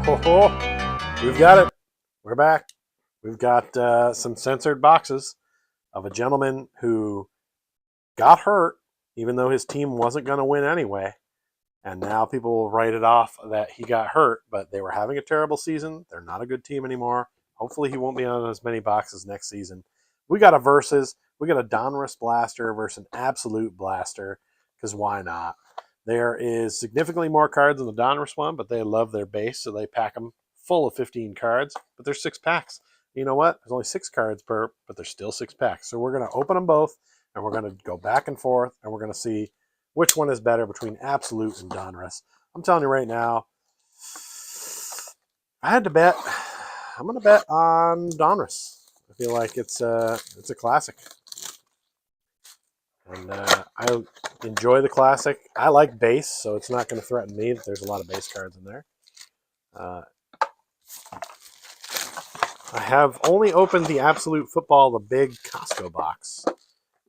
We've got it. We're back. We've got some censored boxes of a gentleman who got hurt, even though his team wasn't going to win anyway. And now people will write it off that he got hurt, but they were having a terrible season. They're not a good team anymore. Hopefully he won't be on as many boxes next season. We got a versus. We got a Donruss blaster versus an absolute blaster, because why not? There is significantly more cards in the Donruss one, but they love their base, so they pack them full of 15 cards, but there's 6 packs. You know what? There's only 6 cards per, but there's still 6 packs. So we're going to open them both, and we're going to go back and forth, and we're going to see which one is better between Absolute and Donruss. I'm telling you right now, I had to bet. I'm going to bet on Donruss. I feel like it's a classic. And I enjoy the classic. I like base, so it's not going to threaten me that there's a lot of base cards in there. I have only opened the Absolute Football, the big Costco box,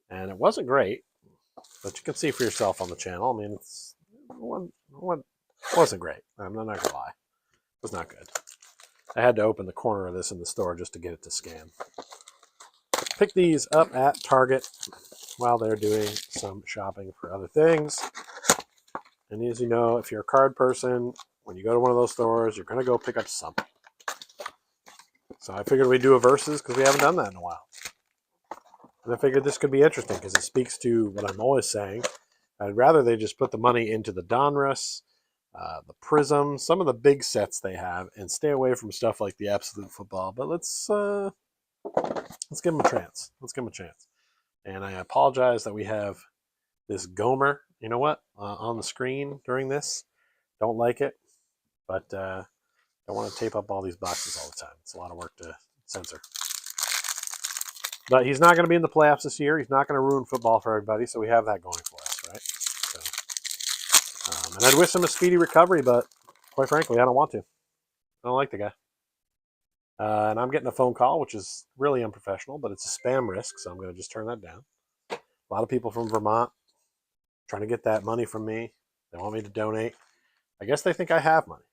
and it wasn't great, but you can see for yourself on the channel. I mean, it wasn't great. I'm not going to lie. It was not good. I had to open the corner of this in the store just to get it to scan. Pick these up at Target while they're doing some shopping for other things. And as you know, if you're a card person, when you go to one of those stores, you're going to go pick up something. So I figured we'd do a versus because we haven't done that in a while. And I figured this could be interesting because it speaks to what I'm always saying. I'd rather they just put the money into the Donruss, the Prism, some of the big sets they have, and stay away from stuff like the Absolute Football. But let's give them a chance. Let's give them a chance. And I apologize that we have this Gomer, you know what, on the screen during this. Don't like it, but don't want to tape up all these boxes all the time. It's a lot of work to censor. But he's not going to be in the playoffs this year. He's not going to ruin football for everybody, so we have that going for us, right? So, and I'd wish him a speedy recovery, but quite frankly, I don't want to. I don't like the guy. And I'm getting a phone call, which is really unprofessional, but it's a spam risk, so I'm going to just turn that down. A lot of people from Vermont trying to get that money from me. They want me to donate. I guess they think I have money.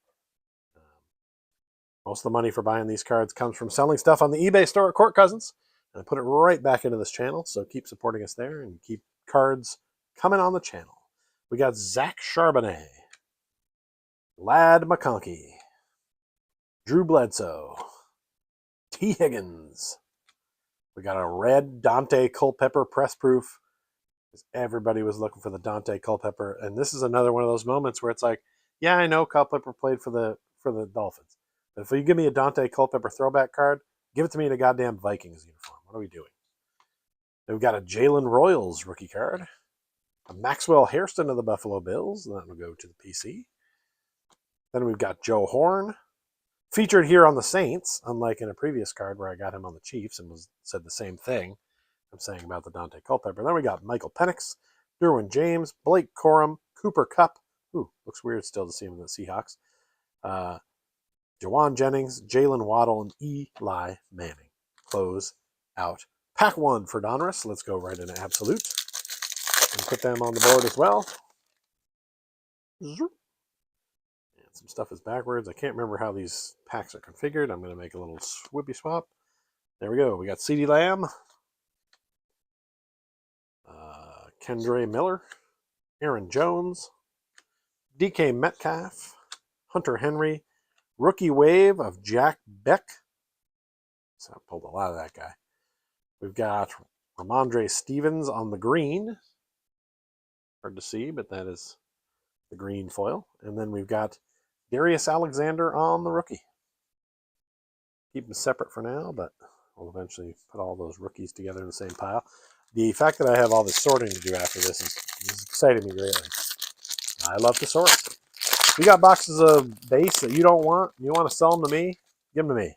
Most of the money for buying these cards comes from selling stuff on the eBay store at Court Cousins. And I put it right back into this channel, so keep supporting us there and keep cards coming on the channel. We got Zach Charbonnet, Lad McConkey, Drew Bledsoe, T. Higgins. We got a red Dante Culpepper press proof. Everybody was looking for the Dante Culpepper, and this is another one of those moments where it's like, yeah, I know Culpepper played for the Dolphins, but if you give me a Dante Culpepper throwback card, give it to me in a goddamn Vikings uniform. What are we doing? We've got a Jalen Royals rookie card, a Maxwell Hairston of the Buffalo Bills, and that will go to the PC. Then we've got Joe Horn, featured here on the Saints, unlike in a previous card where I got him on the Chiefs and said the same thing I'm saying about the Dante Culpepper. Then we got Michael Penix, Derwin James, Blake Corum, Cooper Kupp. Ooh, looks weird still to see him in the Seahawks. Jawan Jennings, Jalen Waddle, and Eli Manning. Close out pack 1 for Donruss. Let's go right into Absolute and put them on the board as well. And some stuff is backwards. I can't remember how these packs are configured. I'm going to make a little swippy swap. There we go. We got CeeDee Lamb, Kendre Miller, Aaron Jones, DK Metcalf, Hunter Henry, rookie wave of Jack Beck. So I pulled a lot of that guy. We've got Ramondre Stevens on the green. Hard to see, but that is the green foil. And then we've got Darius Alexander on the rookie. Keep them separate for now, but we'll eventually put all those rookies together in the same pile. The fact that I have all this sorting to do after this is exciting me greatly. I love to sort. If you got boxes of base that you don't want, you want to sell them to me, give them to me.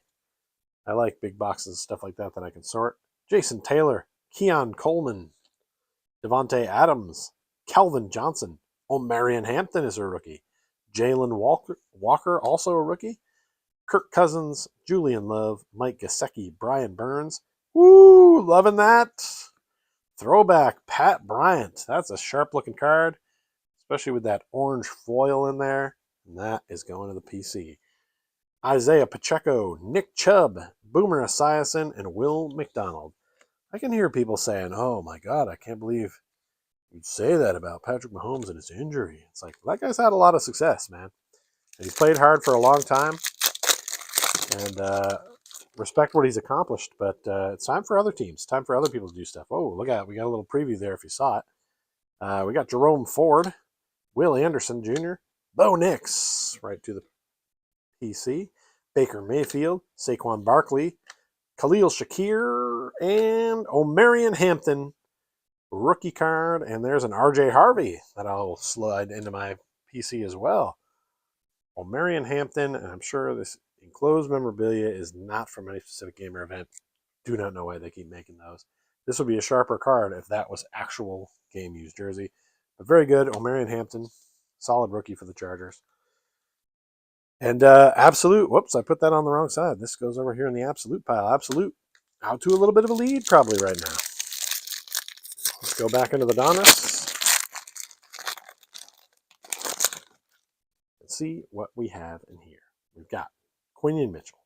I like big boxes and stuff like that I can sort. Jason Taylor, Keon Coleman, Devontae Adams, Calvin Johnson. Marion Hampton is a rookie. Jalen Walker, also a rookie. Kirk Cousins, Julian Love, Mike Gesicki, Brian Burns. Woo, loving that. Throwback, Pat Bryant. That's a sharp-looking card, especially with that orange foil in there. And that is going to the PC. Isaiah Pacheco, Nick Chubb, Boomer Esiason, and Will McDonald. I can hear people saying, oh my God, I can't believe you'd say that about Patrick Mahomes and his injury. It's like, that guy's had a lot of success, man. And he's played hard for a long time. And respect what he's accomplished, but it's time for other teams. Time for other people to do stuff. Oh, look at it. We got a little preview there if you saw it. We got Jerome Ford, Will Anderson Jr., Bo Nix, right to the PC, Baker Mayfield, Saquon Barkley, Khalil Shakir, and Omarion Hampton, rookie card. And there's an RJ Harvey that I'll slide into my PC as well. Omarion Hampton, and I'm sure this enclosed memorabilia is not from any specific game or event. Do not know why they keep making those. This would be a sharper card if that was actual game used jersey. But very good. Omarion Hampton, solid rookie for the Chargers. And Absolute, whoops, I put that on the wrong side. This goes over here in the Absolute pile. Absolute out to a little bit of a lead probably right now. Let's go back into the Donruss and see what we have in here. We've got Quinion Mitchell,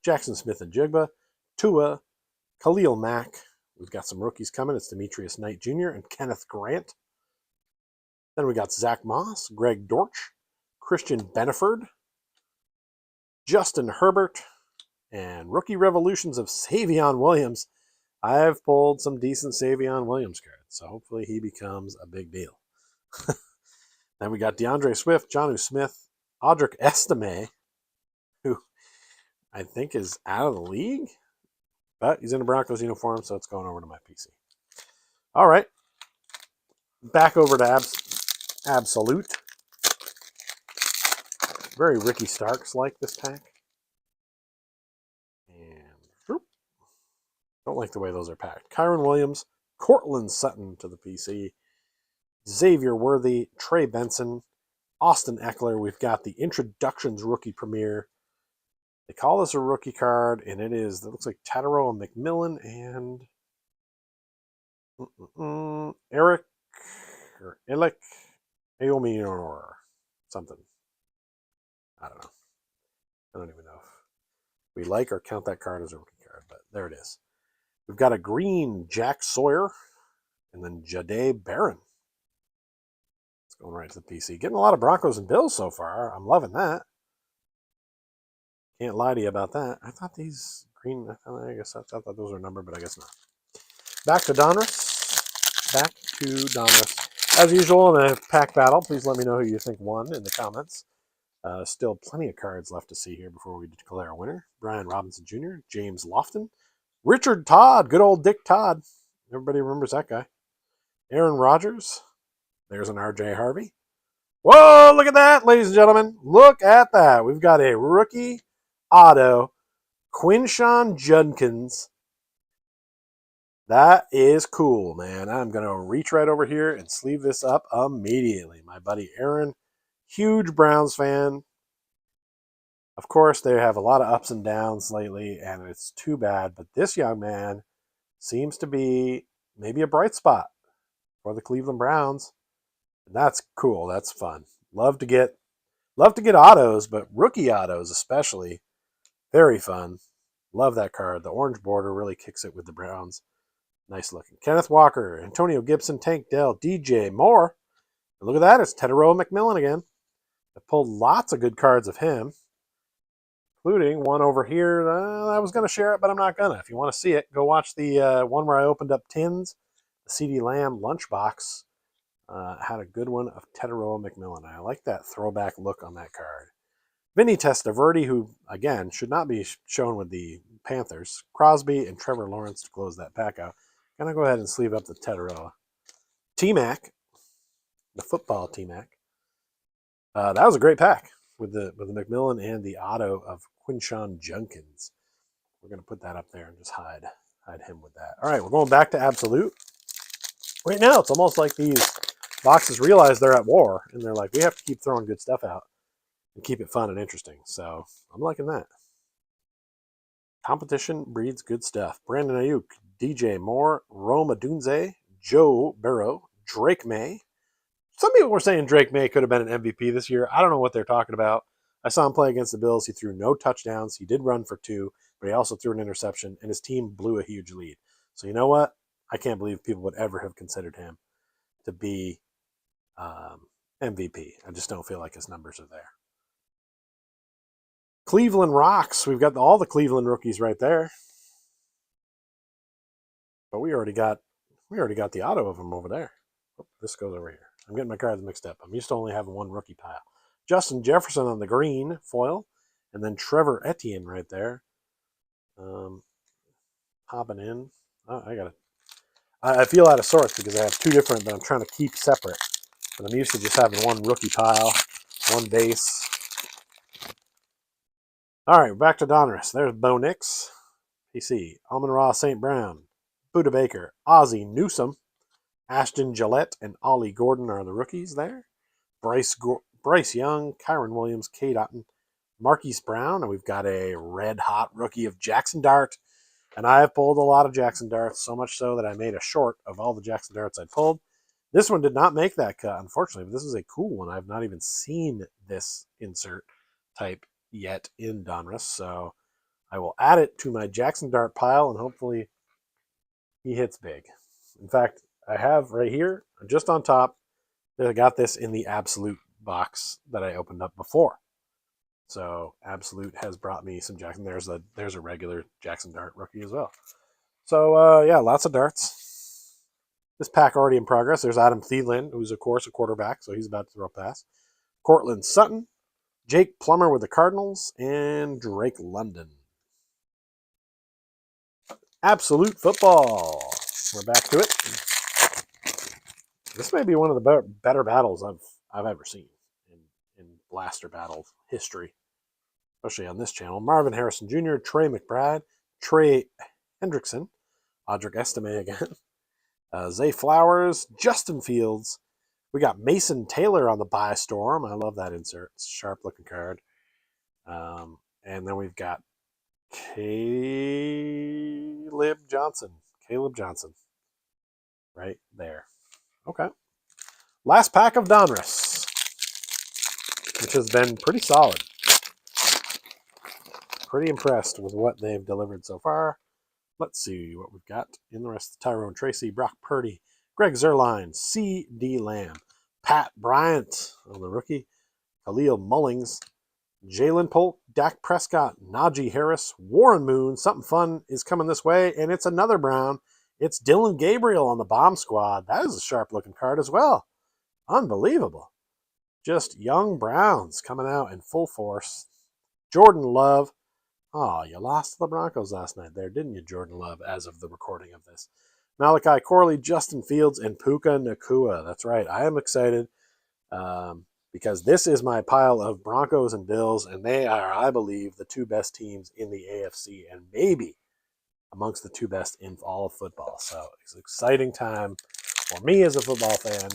Jackson Smith and Jigba, Tua, Khalil Mack. We've got some rookies coming. It's Demetrius Knight Jr. and Kenneth Grant. Then we got Zach Moss, Greg Dortch, Christian Beneford, Justin Herbert, and rookie revolutions of Savion Williams. I've pulled some decent Savion Williams cards, so hopefully he becomes a big deal. Then we got DeAndre Swift, Jonnu Smith, Audric Estime, who I think is out of the league, but he's in a Broncos uniform, so it's going over to my PC. All right, back over to Absolute. Very Ricky Starks like this pack. And whoop, don't like the way those are packed. Kyron Williams, Cortland Sutton to the PC, Xavier Worthy, Trey Benson, Austin Eckler. We've got the Introductions Rookie Premiere. They call this a rookie card, and it looks like Tadaro and McMillan and Eric or Illick Aomi or something. I don't know. I don't even know if we like or count that card as a rookie card, but there it is. We've got a green Jack Sawyer and then Jahdae Barron. It's going right to the PC. Getting a lot of Broncos and Bills so far. I'm loving that. Can't lie to you about that. I thought these green, I guess I thought those were numbered, but I guess not. Back to Donruss. Back to Donruss. As usual in a pack battle, please let me know who you think won in the comments. Still plenty of cards left to see here before we declare a winner. Brian Robinson Jr., James Lofton, Richard Todd, good old Dick Todd. Everybody remembers that guy. Aaron Rodgers. There's an RJ Harvey. Whoa, look at that, ladies and gentlemen. Look at that. We've got a rookie auto, Quinshon Judkins. That is cool, man. I'm going to reach right over here and sleeve this up immediately. My buddy Aaron, huge Browns fan. Of course, they have a lot of ups and downs lately, and it's too bad. But this young man seems to be maybe a bright spot for the Cleveland Browns. And that's cool. That's fun. Love to get autos, but rookie autos especially. Very fun. Love that card. The orange border really kicks it with the Browns. Nice looking. Kenneth Walker, Antonio Gibson, Tank Dell, DJ Moore. And look at that. It's Tedero McMillan again. I pulled lots of good cards of him, including one over here. I was going to share it, but I'm not going to. If you want to see it, go watch the one where I opened up tins. The CD Lamb lunchbox had a good one of Tedero McMillan. I like that throwback look on that card. Vinny Testaverde, who, again, should not be shown with the Panthers. Crosby and Trevor Lawrence to close that pack out. Going to go ahead and sleeve up the Tedero. T-Mac, the football T-Mac. That was a great pack with the McMillan and the auto of Quinshon Judkins. We're going to put that up there and just hide him with that. All right, we're going back to Absolute. Right now, it's almost like these boxes realize they're at war, and they're like, we have to keep throwing good stuff out and keep it fun and interesting. So I'm liking that. Competition breeds good stuff. Brandon Ayuk, DJ Moore, Rome Odunze, Joe Burrow, Drake May. Some people were saying Drake May could have been an MVP this year. I don't know what they're talking about. I saw him play against the Bills. He threw no touchdowns. He did run for 2, but he also threw an interception, and his team blew a huge lead. So you know what? I can't believe people would ever have considered him to be MVP. I just don't feel like his numbers are there. Cleveland rocks. We've got all the Cleveland rookies right there. But we already got the auto of them over there. Oh, this goes over here. I'm getting my cards mixed up. I'm used to only having one rookie pile. Justin Jefferson on the green foil, and then Trevor Etienne right there. Popping in. Oh, I feel out of sorts because I have 2 different that I'm trying to keep separate. But I'm used to just having one rookie pile, one base. All right, back to Donruss. There's Bo Nix, PC, Amon-Ra St. Brown, Buda Baker, Ozzie Newsome, Ashton Gillette, and Ollie Gordon are the rookies there. Bryce Young, Kyron Williams, Cade Otton, Marquise Brown, and we've got a red-hot rookie of Jackson Dart. And I have pulled a lot of Jackson Darts, so much so that I made a short of all the Jackson Darts I pulled. This one did not make that cut, unfortunately, but this is a cool one. I've not even seen this insert type yet in Donruss, so I will add it to my Jackson Dart pile, and hopefully he hits big. In fact, I have right here, just on top, I got this in the Absolute box that I opened up before. So Absolute has brought me some Jackson. There's a regular Jackson Dart rookie as well. So yeah, lots of darts. This pack already in progress. There's Adam Thielen, who's of course a quarterback, so he's about to throw a pass. Cortland Sutton, Jake Plummer with the Cardinals, and Drake London. Absolute football. We're back to it. This may be one of the better battles I've ever seen in blaster battle history, especially on this channel. Marvin Harrison Jr., Trey McBride, Trey Hendrickson, Audric Estime again, Zay Flowers, Justin Fields. We got Mason Taylor on the buy storm. I love that insert. It's a sharp looking card. And then we've got Caleb Johnson. Right there. Okay. Last pack of Donruss, which has been pretty solid. Pretty impressed with what they've delivered so far. Let's see what we've got in the rest. Tyrone Tracy, Brock Purdy, Greg Zuerlein, C.D. Lamb, Pat Bryant on the rookie, Khalil Mullings, Jalen Polk, Dak Prescott, Najee Harris, Warren Moon. Something fun is coming this way, and it's another Brown. It's Dylan Gabriel on the bomb squad. That is a sharp-looking card as well. Unbelievable. Just young Browns coming out in full force. Jordan Love. Oh, you lost to the Broncos last night there, didn't you, Jordan Love, as of the recording of this. Malachi Corley, Justin Fields, and Puka Nacua. That's right. I am excited because this is my pile of Broncos and Bills, and they are, I believe, the 2 best teams in the AFC and maybe amongst the 2 best in all of football. So it's an exciting time for me as a football fan.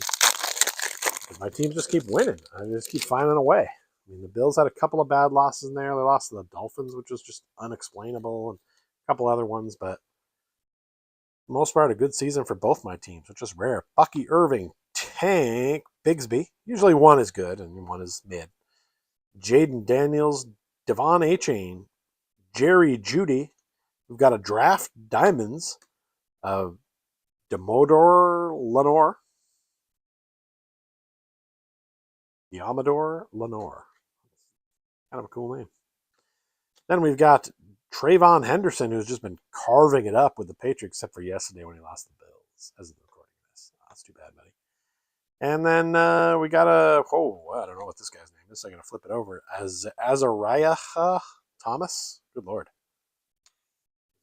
My teams just keep winning. I just keep finding a way. I mean, the Bills had a couple of bad losses in there. They lost to the Dolphins, which was just unexplainable, and a couple other ones, but for the most part, a good season for both my teams, which is rare. Bucky Irving, Tank Bigsby. Usually one is good and one is mid. Jaden Daniels, Devon Achane, Jerry Jeudy. We've got a draft diamonds of Diamador Lenore. Kind of a cool name. Then we've got Trayvon Henderson, who's just been carving it up with the Patriots, except for yesterday when he lost the Bills, as of the recording of this. Oh, that's too bad, buddy. And then we got I don't know what this guy's name is, so I'm going to flip it over. Azariah Thomas. Good Lord.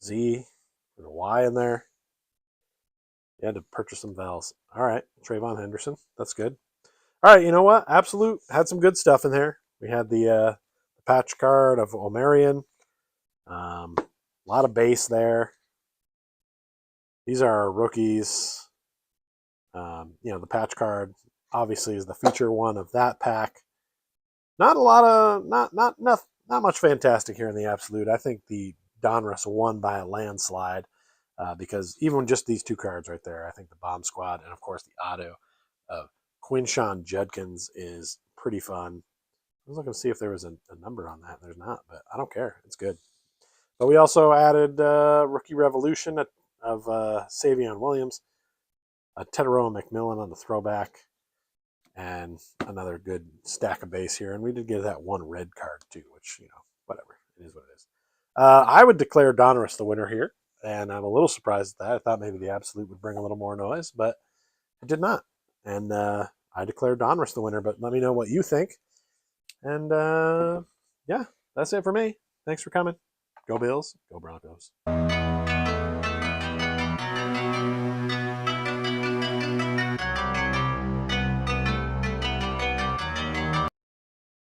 Z, there's a Y in there. You had to purchase some vowels. All right, Trayvon Henderson. That's good. All right, you know what? Absolute had some good stuff in there. We had the patch card of Omarion. A lot of base there. These are our rookies. The patch card obviously is the feature one of that pack. Not a lot of not much fantastic here in the absolute. I think the Donruss won by a landslide because even just these 2 cards right there, I think the bomb squad and of course the auto of Quinshawn Judkins is pretty fun. was looking to see if there was a number on that. There's not, but I don't care. It's good. But we also added Rookie Revolution of Savion Williams, a Tedero McMillan on the throwback, and another good stack of base here. And we did get that one red card too, which, whatever. It is what it is. I would declare Donruss the winner here, and I'm a little surprised at that. I thought maybe the Absolute would bring a little more noise, but it did not. And I declare Donruss the winner, but let me know what you think. And yeah, that's it for me. Thanks for coming. Go Bills. Go Broncos.